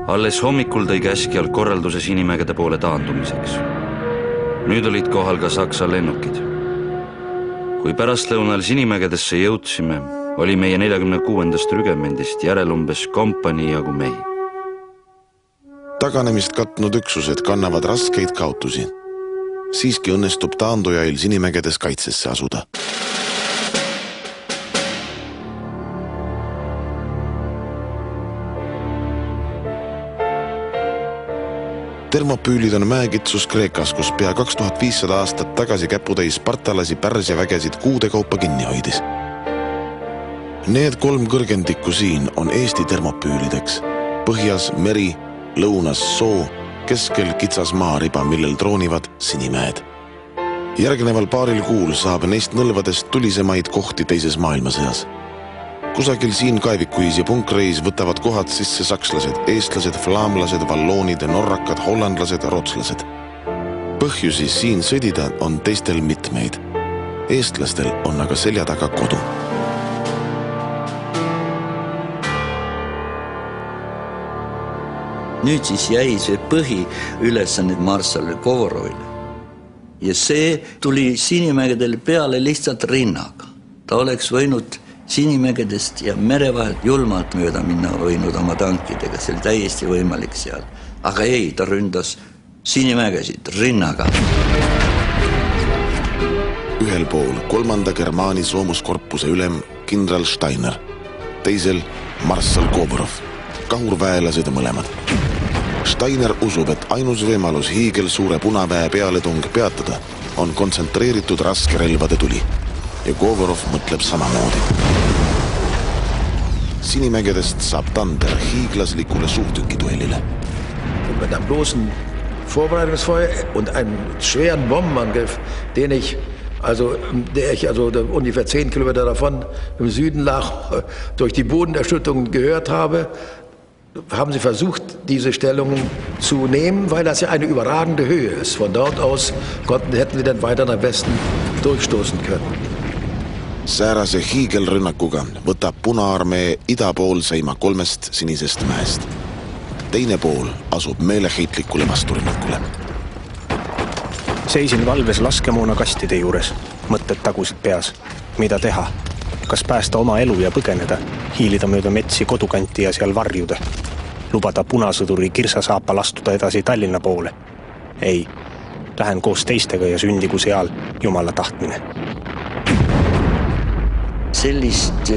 Alles hommikul tõi käskjal korralduse Sinimägede poole taandumiseks. Nüüd olid kohal ka Saksa lennukid. Kui pärastlõunal Sinimägedesse jõudsime, oli meie 46. rügemendist järelumbes kompanii jagu mehi. Taganemist katnud üksused kannavad raskeid kaotusi. Siiski õnnestub taandujail Sinimägedes kaitsesse asuda. Termopüülid on mäekitsus Kreekas, kus pea 2500 aastat tagasi käputäis spartalasi Pärsia vägesid kuude kaupa kinni hoidis. Need 3 kõrgendikku siin on Eesti termopüülideks. Põhjas meri, lõunas soo, keskel kitsas maariba, millel troonivad Sinimäed. Järgneval paaril kuul saab neist nõlvadest tulisemaid kohti teises maailmasõjas. Kusagil siin kaevikuis ja punkreis võtavad kohad sisse sakslased, eestlased, flaamlased, valloonid, norrakad, hollandlased, rootslased. Põhjusi siin sõdida on teistel mitmeid. Eestlastel on aga selja taga kodu. Nüüd siis jäi see põhiülesanne marssal Kovorovile. Ja see tuli Sinimägedel peale lihtsalt rinnaga. Ta oleks võinud Sinimägedest ja merevahelt julmalt mööda minna võinud oma tankidega. See oli täiesti võimalik seal. Aga ei, ta ründas Sinimägesid rinnaga. Ühel pool 3. Germaani soomuskorpuse ülem kindral Steiner, teisel marssal Kovorov, kahurväelased mõlemad. Steiner usub, et ainus võimalus hiigel suure punaväe pealetung peatada on kontsentreeritud raskerelvade tuli ja Kovorov mõtleb samamoodi. Sinimägedest saab tander hiiglaslikule suurtükituellile. Mit einem bloßen Vorbereitungsfeuer und einem schweren Bombenangriff, der ich ungefähr 10 Kilometer davon im Süden lag, durch die Bodenerschütterung gehört habe, haben sie versucht, diese Stellungen zu nehmen, weil das ja eine überragende Höhe ist. Von dort aus hätten sie dann weiter nach Westen durchstoßen können. Säärase hiigelrünnakuga võtab Punaarmee idapoolseima 3 sinisest mäest. Teine pool asub meeleheitlikule vasturünnakule. Seisin valves laskemoona kastide juures, mõtted tagusid peas. Mida teha? Kas päästa oma elu ja põgeneda, hiilida mööda metsi kodukanti ja seal varjuda, lubada punasõduri kirsasaapal astuda edasi Tallinna poole? Ei, lähen koos teistega ja sündigu seal Jumala tahtmine. Sellist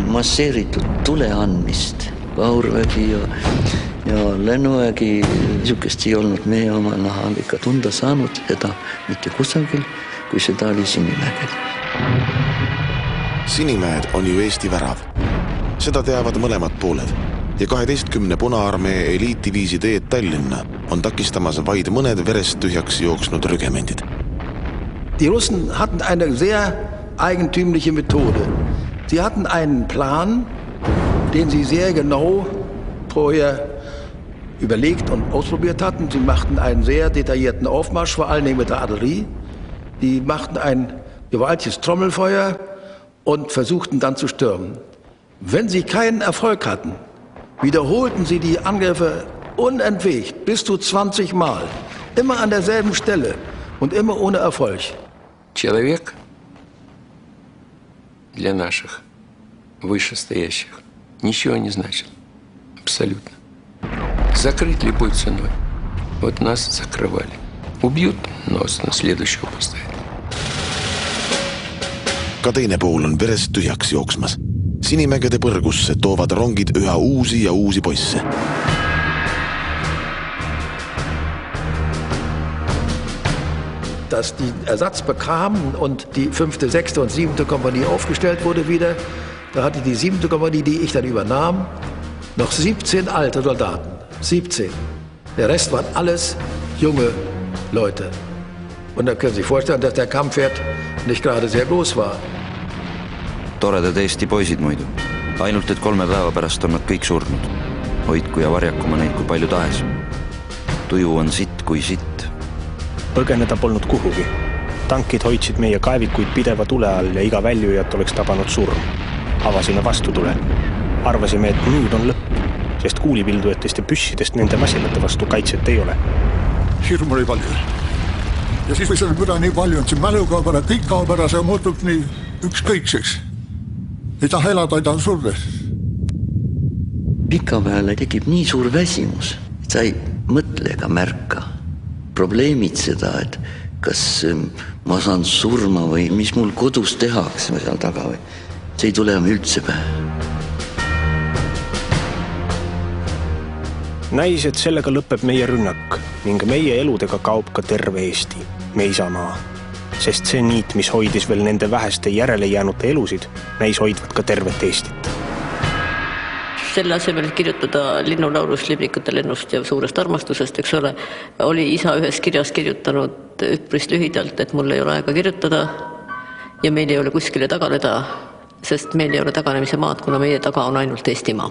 masseeritud tuleandmist, Kaurvägi ja Lennuvägi, niisugust ei olnud meie oma nahal ikka tunda saanud seda mitte kusagil, kui seda oli Sinimägel. Sinimäed on ju Eesti värav. Seda teavad mõlemad pooled ja 12 Punaarmee eliitdiviisi teed Tallinna on takistamas vaid mõned verest tühjaks jooksnud rügemendid. Die Russen hatten eine sehr eigentümliche Methode. Sie hatten einen Plan, den sie sehr genau vorher überlegt und ausprobiert hatten. Sie machten einen sehr detaillierten Aufmarsch, vor allem mit der Artillerie. Die machten ein gewaltiges Trommelfeuer und versuchten dann zu stürmen. Wenn sie keinen Erfolg hatten, wiederholten sie die Angriffe unentwegt bis zu 20 Mal. Immer an derselben Stelle und immer ohne Erfolg. Человек для наших вышестоящих ничего не значит. Абсолютно. Закрыть любой ценой. Вот нас закрывали. Убьют, нос на следующего поставят. Ka teine pool on verest tühjaks jooksmas. Sinimägede põrgusse toovad rongid üha uusi ja uusi poisse. Dass die Ersatz bekamen und die 5., 6. und 7. Kompanie aufgestellt wurde wieder, da hatte die 7. Kompanie, die ich dann übernahm, noch 17 alte Soldaten. 17. Der Rest waren alles junge Leute. Und da können Sie sich vorstellen, dass der Kampfwert nicht gerade sehr groß war. Toredad Eesti poisid muidu. Ainult, et 3 päeva pärast on nad kõik surnud. Hoidku ja varjaku ma neid kui palju tahes. Tuju on sitt kui sitt. Põgeneda polnud kuhugi. Tankid hoidsid meie kaevikuid pideva tule all ja iga väljujat oleks tabanud surm. Avasime vastutule. Arvasime, et nüüd on lõpp, sest kuulipildujatest ja püssidest nende masinate vastu kaitset ei ole. Hirm oli palju. Ja siis või selle müra nii palju, et see mälu kaob ära, kõik kaob ära, see muutub nii ükskõikseks. Ei taha elada, ei taha surda. Pikamäele tekib nii suur väsimus, et sa ei mõtle ega märka. Probleemid seda, et kas ma saan surma või mis mul kodus tehakse seal taga või. See ei tule üldse pähe. Näis, et sellega lõpeb meie rünnak ning meie eludega kaob ka terve Eesti, me isamaa. sest see niit, mis hoidis veel nende väheste järele jäänute elusid, näis hoidvat ka tervet Eestit. Selle asemel kirjutada linnulaulust, librikute lennust ja suurest armastusest, eks ole, oli isa ühes kirjas kirjutanud üpris lühidalt, et mul ei ole aega kirjutada ja meil ei ole kuskile taganeda, sest meil ei ole taganemise maad, kuna meie taga on ainult Eestimaa.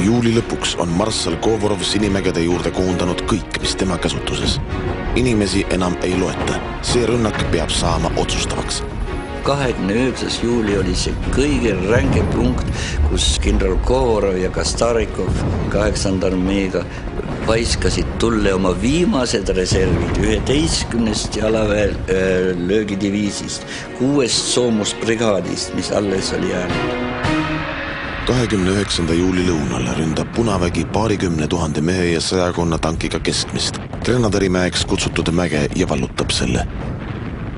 Juuli lõpuks on marssal Kovorov Sinimägede juurde koondanud kõik, mis tema käsutuses. Inimesi enam ei loeta. See rünnak peab saama otsustavaks. 29. juuli oli see kõige ränge punkt, kus kindral Kovorov ja Kastarikov 8. armeega paiskasid tulle oma viimased reservid 11. jalaväe löögidiviisist, 6. soomusbrigaadist, mis alles oli jäänud. 29. juuli lõunal ründab Punavägi 20 000 mehe ja 100 tankiga keskmist, Grenaderimäeks kutsutud mäge ja vallutab selle.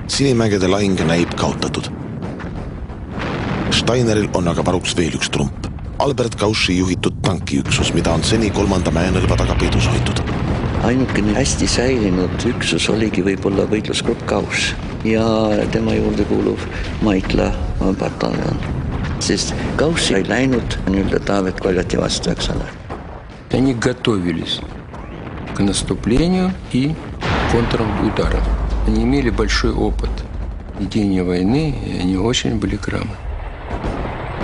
Sinimägede lahing näib kaotatud. Steineril on aga varuks veel üks trump. Albert Kaussi juhitud tankiüksus, mida on seni 3. mäenõlva taga peidus hoitud. Ainukene hästi säilinud üksus oligi võib-olla võitlusgrupp Kauss ja tema juurde kuuluv Maikla bataljon. Sest Kauss ei läinud nüüd Taavet Koljati vastu, eks ole. Они готовились к наступлению и контрударам. Они имели большой опыт ведения войны, и они очень были грамотны.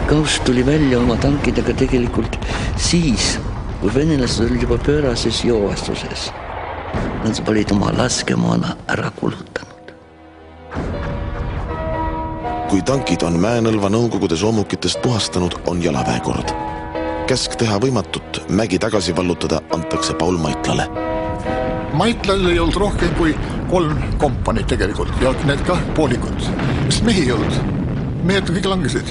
Kauss tuli välja oma tankidega tegelikult siis, kui venelased olid juba pöörases joovastuses. Nad olid oma laskemoona ära kulutanud. Kui tankid on mäenõlva Nõukogude soomukitest puhastanud, on jalaväekord. Käsk teha võimatut mägi tagasi vallutada antakse Paul Maitlale. Maitlal ei olnud rohkem kui 3 kompanit tegelikult ja need ka poolikud, sest mehi ei olnud. Mehed kõik langesid.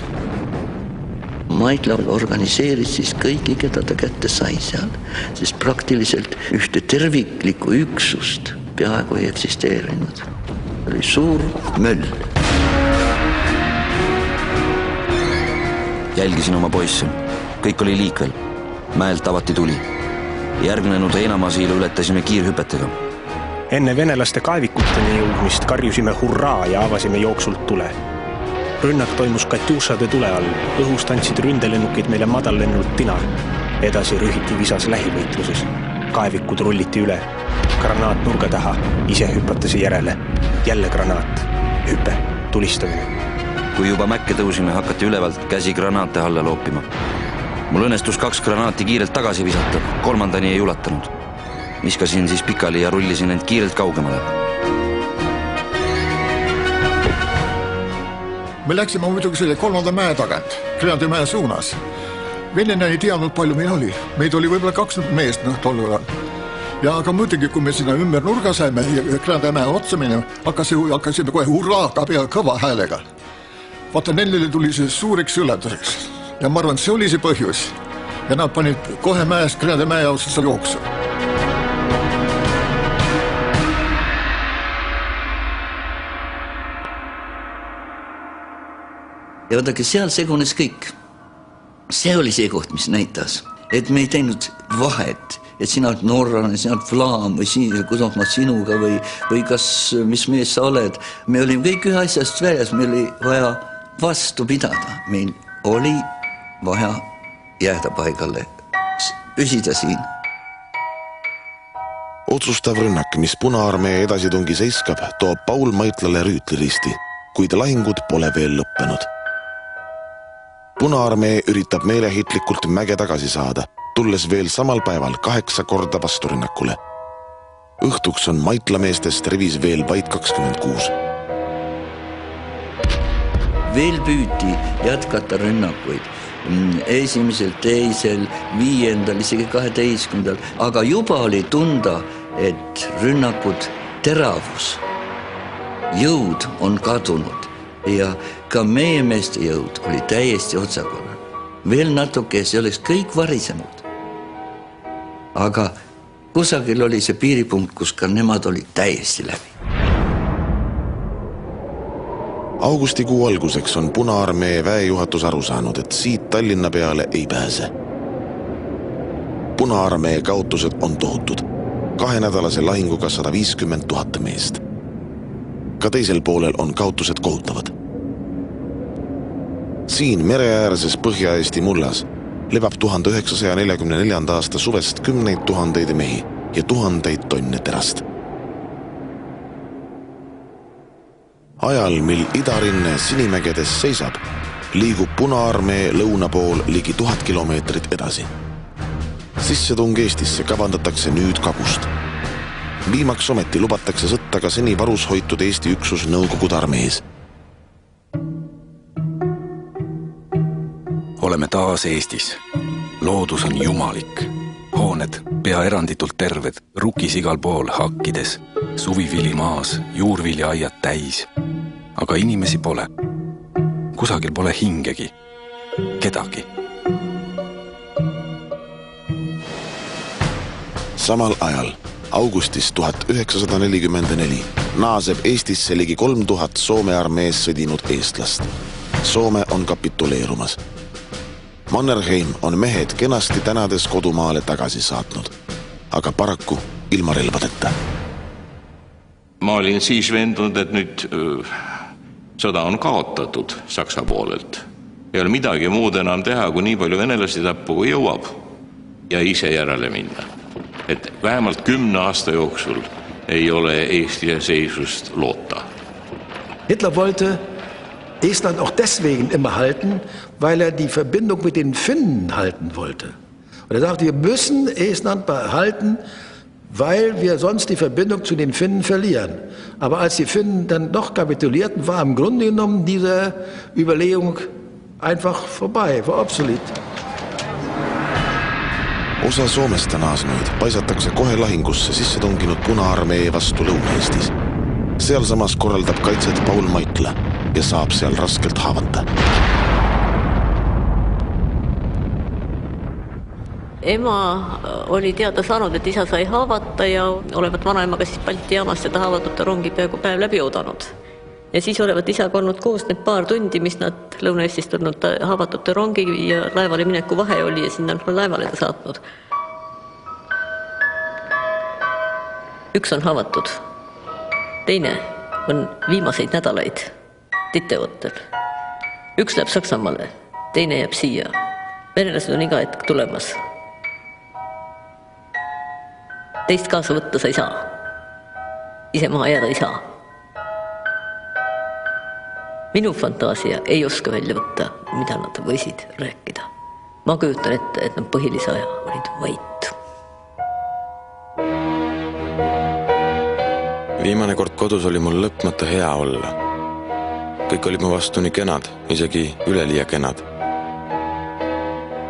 Maikla organiseeris siis kõigi, keda ta kätte sai seal, sest praktiliselt ühte terviklikku üksust peaaegu ei eksisteerinud. Oli suur möll. Jälgisin oma poisse. Kõik oli liikvel. Mäelt avati tuli. Järgnenud heinamasiilu ületasime kiirhüpetega. Enne venelaste kaevikuteni jõudmist karjusime hurraa ja avasime jooksult tule. Rünnak toimus Katjušade tule all. Õhust andsid ründelennukid meile madallennult tina. Edasi rühiti visas lähivõitluses. Kaevikud rulliti üle. Granaat nurga taha, ise hüpatasi järele. Jälle granaat. Hüpe, tulistamine. Kui juba mäkke tõusime, hakati ülevalt käsi granaate alla loopima. Mul õnnestus 2 granaati kiirelt tagasi visata, 3. ei ulatanud. Viskasin siis pikali ja rullisin end kiirelt kaugemale. Me läksime muidugi selle 3. mäe tagant, Grenaderimäe suunas. Venene ei teadnud, palju meil oli. Meid oli võib-olla 20 meest tollega. Ja aga muidugi, kui me sinna ümber nurga saime ja Grenaderimäe otsa minema, hakkasime kohe hurraaga pea kõva häälega. Vaata, nendele tuli see suureks üllatuseks. Ja ma arvan, see oli see põhjus. Ja nad panid kohe mäest Grenaderimäe otsast jooksu. Ja vaadake, seal segunes kõik. See oli see koht, mis näitas, et me ei teinud vahet, et sina oled norrane, sina oled vlaam või kuidas ma sinuga või kas, mis mees sa oled. Me olime kõik ühe asjast väljas, meil oli vaja vastu pidada. Meil oli vaja jääda paigale, püsida siin. Otsustav rünnak, mis Punaarmee edasitungi seiskab, toob Paul Maitlale rüütliristi, kuid lahingud pole veel lõppenud. Punaarmee üritab meelehitlikult mäge tagasi saada, tulles veel samal päeval 8 korda vasturünnakule. Õhtuks on Maitla meestest rivis veel vaid 26. Veel püüti jätkata rünnakuid. 1., 2., 5., isegi 12. Aga juba oli tunda, et rünnakud teravus, jõud on kadunud ja ka meie meeste jõud oli täiesti otsakorral. Veel natuke, see oleks kõik varisenud. Aga kusagil oli see piiripunkt, kus ka nemad olid täiesti läbi. Augustikuu alguseks on Punaarmee väejuhatus aru saanud, et siit Tallinna peale ei pääse. Punaarmee kaotused on tohutud. 2-nädalase lahinguga 150 000 meest. Ka teisel poolel on kaotused kohutavad. Siin mereäärses Põhja-Eesti mullas lebab 1944. aasta suvest 10 000 mehi ja 1000 tonne terast. Ajal, mil idarinne Sinimägedes seisab, liigub Punaarmee lõuna pool ligi 1000 kilomeetrit edasi. Sissetung Eestisse kavandatakse nüüd kagust. Viimaks ometi lubatakse sõtta ka seni varus hoitud Eesti üksus Nõukogude armees. Oleme taas Eestis. Loodus on jumalik. Hooned pea eranditult terved, rukis igal pool hakkides, suvivili maas, juurviljaaiad täis. Aga inimesi pole. Kusagil pole hingegi. Kedagi. Samal ajal, augustis 1944, naaseb Eestisse ligi 3000 Soome armees sõdinud eestlast. Soome on kapituleerumas. Mannerheim on mehed kenasti tänades kodumaale tagasi saatnud, aga paraku ilma relvadeta. Ma olin siis veendunud, et nüüd sõda on kaotatud Saksa poolelt. Ei ole midagi muud enam teha, kui nii palju venelasi tappu kui jõuab ja ise järele minna. Et vähemalt 10 aasta jooksul ei ole Eesti seisust loota. Hitler wollte Estland auch deswegen immer halten, weil die Verbindung mit den Finnen halten wollte. Und sagte, wir müssen Estland behalten, weil wir sonst die Verbindung zu den Finnen verlieren. Aber als die Finnen dann doch kapitulierten, war im Grunde genommen diese Überlegung einfach vorbei, war obsolet. Osa Soomest naasnuid paisatakse kohe lahingusse sisse tunginud Punaarmee vastu Lõuna-Eestis. Seal samas korraldab kaitset Paul Maitla ja saab seal raskelt haavata. Ema oli teada saanud, et isa sai haavata ja olevat vanaemaga siis Balti jaamast seda haavatute rongi peaaegu päev läbi oodanud. Ja siis olevat isaga olnud koos need paar tundi, mis nad Lõuna-Eestist olnud haavatute rongi ja laevale mineku vahe oli ja sinna laevale ta saatnud. Üks on haavatud, teine on viimaseid nädalaid titeootel. Üks läheb Saksamaale, teine jääb siia. Venelased on iga hetk tulemas. Teist kaasa võtta sa ei saa. Ise maha jääda ei saa. Minu fantaasia ei oska välja võtta, mida nad võisid rääkida. Ma kujutan ette, et nad põhilise aja olid vait. Viimane kord kodus oli mul lõpmata hea olla. Kõik olid mu vastu nii kenad, isegi üleliia kenad.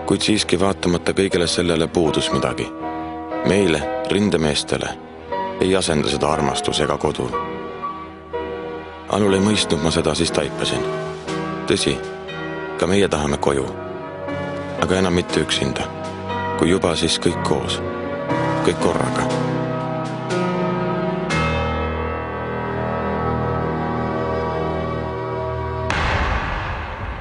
Kuid siiski vaatamata kõigele sellele puudus midagi. Meile, rindemeestele, ei asenda seda armastus ega kodu. Alul ei mõistnud ma seda, siis taipasin. Tõsi, ka meie tahame koju. Aga enam mitte üksinda. Kui juba, siis kõik koos. Kõik korraga.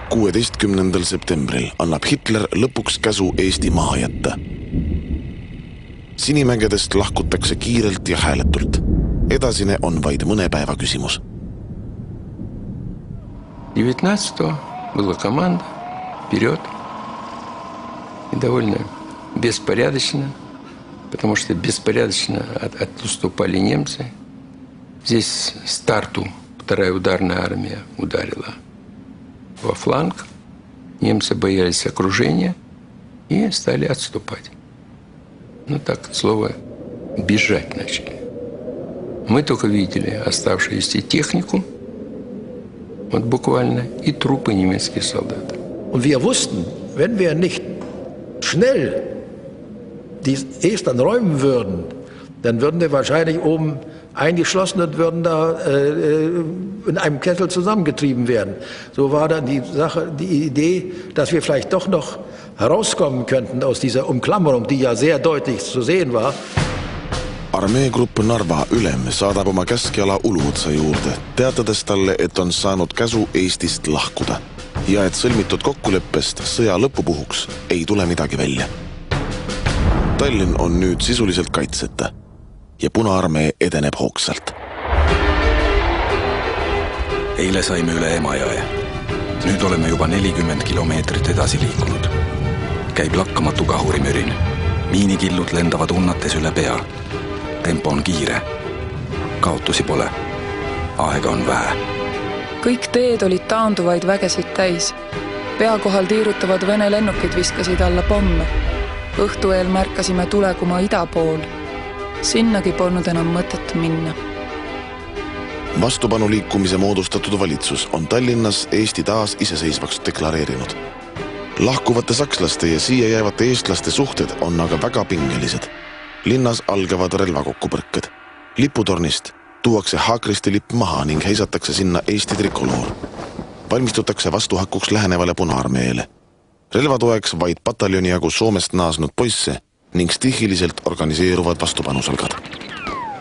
– 16. septembril annab Hitler lõpuks käsu Eesti maha jätta. Sinimägedest lahkutakse kiirelt ja hääletult. Edasine on vaid mõne päeva küsimus. 19-го была команда вперед. И довольно беспорядочно, потому что беспорядочно отступали немцы. Здесь старту вторая ударная армия ударила во фланг. Немцы боялись окружения и стали отступать. Ну так, слово, бежать начали. Мы только видели оставшуюся технику, вот буквально, и трупы немецких солдат. Und wir wussten, wenn wir nicht schnell die Estland räumen würden, dann würden wir wahrscheinlich oben eingeschlossen und würden da in einem Kessel zusammengetrieben werden. So war dann die Sache, die Idee, dass wir vielleicht doch noch herauskommen könnten aus dieser Umklammerung, die ja sehr deutlich zu sehen war. Armeegrupp Narva ülem saadab oma käskjala Uluotsa juurde, teatades talle, et on saanud käsu Eestist lahkuda ja et sõlmitud kokkuleppest sõja lõpupuhuks ei tule midagi välja. Tallinn on nüüd sisuliselt kaitseta ja Punaarmee edeneb hoogsalt. Eile saime üle Emajõe. Nüüd oleme juba 40 kilomeetrit edasi liikunud. Käib lakkamatu kahurimürin. Miinikillud lendavad unnates üle pea. Tempo on kiire. Kaotusi pole. Aega on vähe. Kõik teed olid taanduvaid vägesid täis. Pea kohal tiirutavad Vene lennukid viskasid alla pomme. Õhtu eel märkasime tuleguma ida pool. Sinnagi polnud enam mõtet minna. Vastupanuliikumise moodustatud valitsus on Tallinnas Eesti taas iseseisvaks deklareerinud. Lahkuvate sakslaste ja siia jäävate eestlaste suhted on aga väga pingelised. Linnas algavad relvakokkupõrked. Liputornist tuuakse Haakristi lipp maha ning heisatakse sinna Eesti trikoloor. Valmistutakse vastuhakuks lähenevale Punaarmeele. Relvatoeks vaid pataljoni jagu Soomest naasnud poisse ning stihiliselt organiseeruvad vastupanusalgad.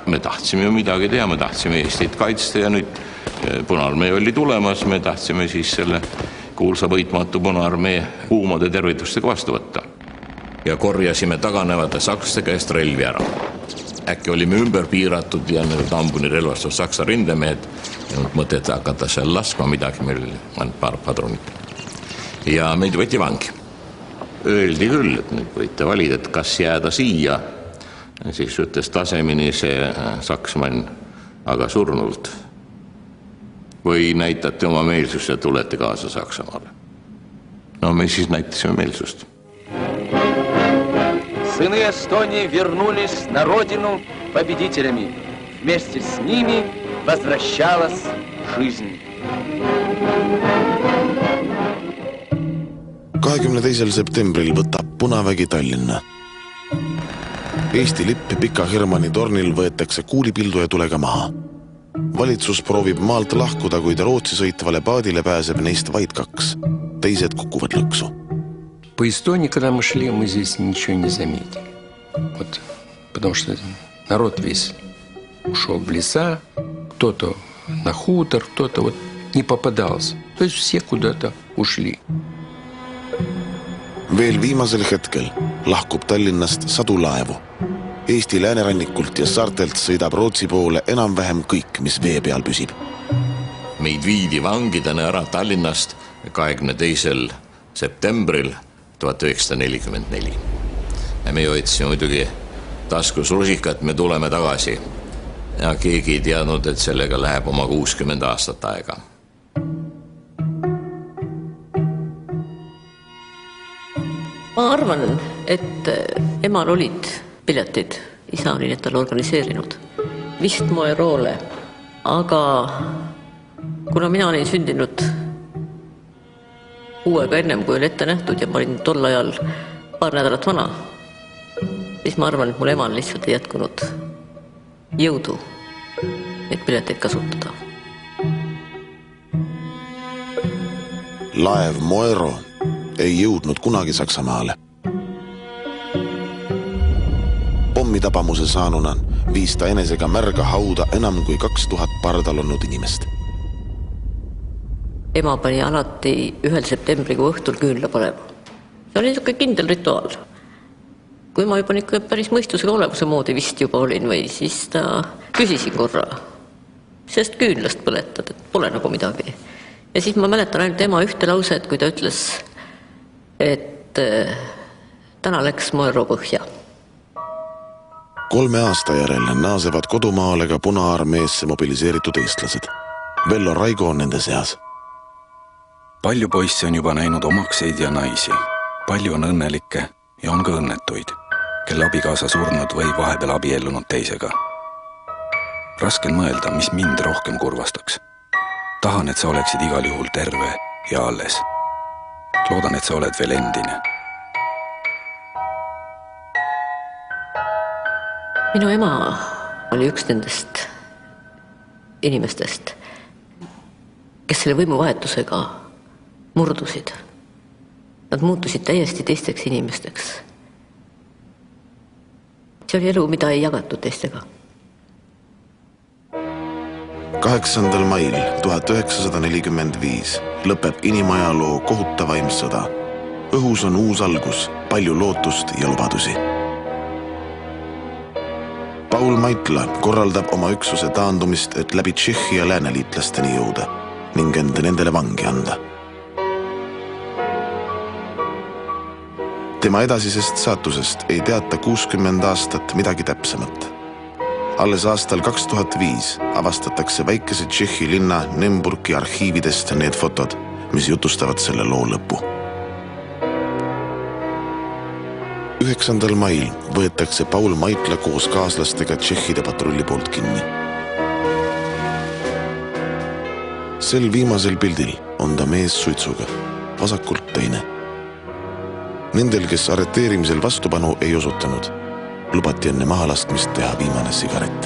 Me tahtsime ju midagi teha, me tahtsime Eestit kaitsta ja nüüd Punaarmee oli tulemas, me tahtsime siis selle kuulsa võitmatu Punaarmee kuumade tervitustega vastu võtta. Ja korjasime taganevate sakslaste käest relvi ära. Äkki olime ümber piiratud ja need ambuni relvastud saksa rindemehed ja mõtet hakata seal laskma midagi, meil oli ainult paar padrunit. Ja meid võeti vangi. Öeldi küll, et nüüd võite valida, et kas jääda siia. Siis ütles tasemini see Saksmann, aga surnult. Või näitate oma meelsust ja tulete kaasa Saksamaale. No me siis näitasime meelsust. Сыны Эстонии вернулись на родину победителями. Вместе с ними возвращалась жизнь. 22. septembril võtab Punavägi Tallinna. Eesti lipp Pika Hermanni tornil võetakse kuulipildu ja tulega maha. Valitsus proovib maalt lahkuda, kuid Rootsi sõitvale paadile pääseb neist vaid 2. Teised kukuvad lõksu. По Эстонии, когда мы шли, мы здесь ничего не заметили. Вот, потому что народ весь ушел в леса, кто-то на хутор, кто-то вот не попадался. То есть все куда-то ушли. Veel viimasel hetkel lahkub Tallinnast sadu laevu. Eesti läänerannikult ja saartelt sõidab Rootsi poole enam-vähem kõik, mis vee peal püsib. Meid viidi vangidena ära Tallinnast 22. septembril 1944. Ja me hoidsime muidugi taskus rusikat, me tuleme tagasi. Ja keegi ei teadnud, et sellega läheb oma 60 aastat aega. Ma arvan, et emal olid piletid. Isa oli need tal organiseerinud. Vist Moeroole. Aga kuna mina olin sündinud kuuega ennem, kui oli ette nähtud ja ma olin tol ajal paar nädalat vana, siis ma arvan, et mul emal lihtsalt ei jätkunud jõudu neid pileteid kasutada. Laev Moero ei jõudnud kunagi Saksamaale. Pommitabamuse saanuna viis ta enesega märga hauda enam kui 2000 pardal olnud inimest. Ema pani alati 1. septembrikuu õhtul küünla panema. See oli niisugune kindel rituaal. Kui ma juba niisugune päris mõistusega olemuse moodi vist juba olin või, siis ta küsisin korra, sest küünlast põletad, et pole nagu midagi. Ja siis ma mäletan ainult ema ühte lauset, kui ta ütles, et täna läks Moero põhja. 3 aasta järel naasevad kodumaale ka Punaarmeesse mobiliseeritud eestlased. Vello Raigo on nende seas. Palju poisse on juba näinud omakseid ja naisi. Palju on õnnelikke ja on ka õnnetuid, kelle abikaasa surnud või vahepeal abiellunud teisega. Raske on mõelda, mis mind rohkem kurvastaks. Tahan, et sa oleksid igal juhul terve ja alles. Loodan, et sa oled veel endine. Minu ema oli üks nendest inimestest, kes selle võimuvahetusega murdusid. Nad muutusid täiesti teisteks inimesteks. See oli elu, mida ei jagatud teistega. 8. mail 1945 lõpeb inimajaloo kohutavaim sõda. Õhus on uus algus, palju lootust ja lubadusi. Paul Maitla korraldab oma üksuse taandumist, et läbi Tšehhi ja lääneliitlasteni jõuda. ning end nendele vangi anda. Tema edasisest saatusest ei teata 60 aastat midagi täpsemat. Alles aastal 2005 avastatakse väikese Tšehhi linna Nemburgi arhiividest need fotod, mis jutustavad selle loo lõpu. 9. mail võetakse Paul Maikla koos kaaslastega Tšehhide patrulli poolt kinni. Sel viimasel pildil on ta mees suitsuga, vasakult teine. Nendel, kes arreteerimisel vastupanu ei osutanud, lubati enne mahalaskmist teha viimane sigaret.